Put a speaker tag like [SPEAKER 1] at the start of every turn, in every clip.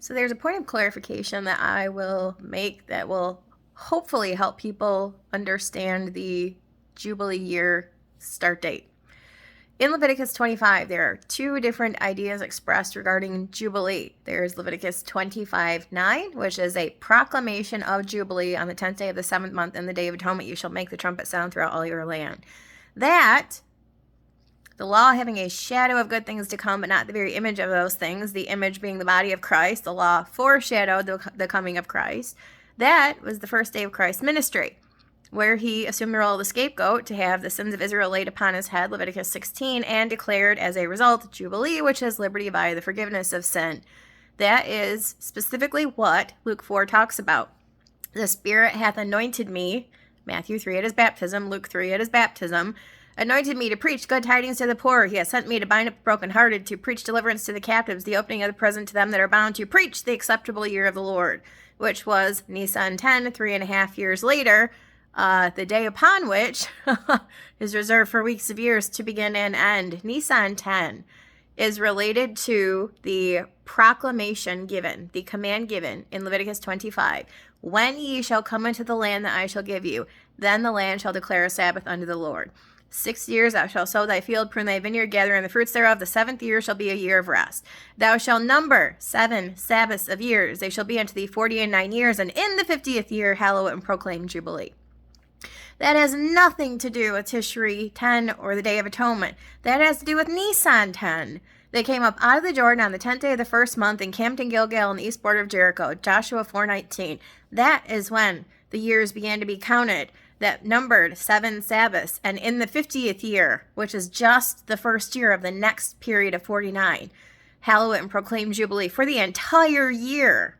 [SPEAKER 1] So there's a point of clarification that I will make that will hopefully help people understand the Jubilee year start date. In Leviticus 25, there are two different ideas expressed regarding Jubilee. There's Leviticus 25:9, which is a proclamation of Jubilee on the 10th day of the 7th month in the Day of Atonement. You shall make the trumpet sound throughout all your land. That, the law having a shadow of good things to come, but not the very image of those things, the image being the body of Christ, the law foreshadowed the coming of Christ. That was the first day of Christ's ministry, where he assumed the role of the scapegoat to have the sins of Israel laid upon his head, Leviticus 16, and declared as a result Jubilee, which is liberty by the forgiveness of sin. That is specifically what Luke 4 talks about. The Spirit hath anointed me, Matthew 3 at his baptism, Luke 3 at his baptism, anointed me to preach good tidings to the poor. He has sent me to bind up the brokenhearted, to preach deliverance to the captives, the opening of the prison to them that are bound, to preach the acceptable year of the Lord, which was Nisan 10, 3.5 years later, the day upon which is reserved for weeks of years to begin and end. Nisan 10 is related to the proclamation given, the command given in Leviticus 25. When ye shall come into the land that I shall give you, then the land shall declare a Sabbath unto the Lord. 6 years thou shalt sow thy field, prune thy vineyard, gather in the fruits thereof. The 7th year shall be a year of rest. Thou shalt number 7 Sabbaths of years. They shall be unto thee 49 years, and in the 50th year hallow it and proclaim Jubilee. That has nothing to do with Tishri 10 or the Day of Atonement. That has to do with Nisan 10. They came up out of the Jordan on the 10th day of the first month and camped in Gilgal on the east border of Jericho, Joshua 4:19. That is when the years began to be counted, that numbered 7 Sabbaths. And in the 50th year, which is just the first year of the next period of 49, hallow it and proclaim Jubilee for the entire year.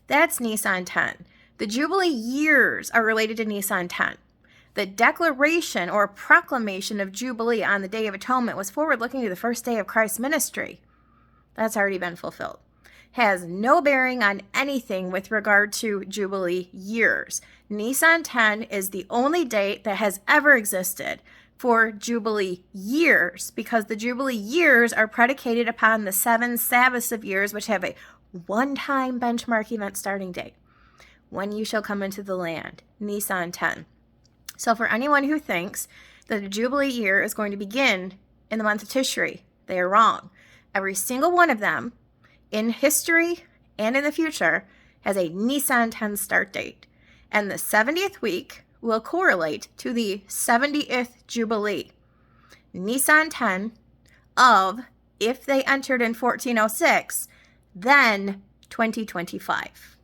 [SPEAKER 1] That's Nisan 10. The Jubilee years are related to Nisan 10. The declaration or proclamation of Jubilee on the Day of Atonement was forward-looking to the first day of Christ's ministry. That's already been fulfilled. Has no bearing on anything with regard to Jubilee years. Nisan 10 is the only date that has ever existed for Jubilee years, because the Jubilee years are predicated upon the 7 Sabbaths of years, which have a one-time benchmark event starting date. When you shall come into the land, Nisan 10. So for anyone who thinks that the Jubilee year is going to begin in the month of Tishri, they are wrong. Every single one of them, in history and in the future, has a Nisan 10 start date. And the 70th week will correlate to the 70th Jubilee. Nisan 10 of, if they entered in 1406, then 2025.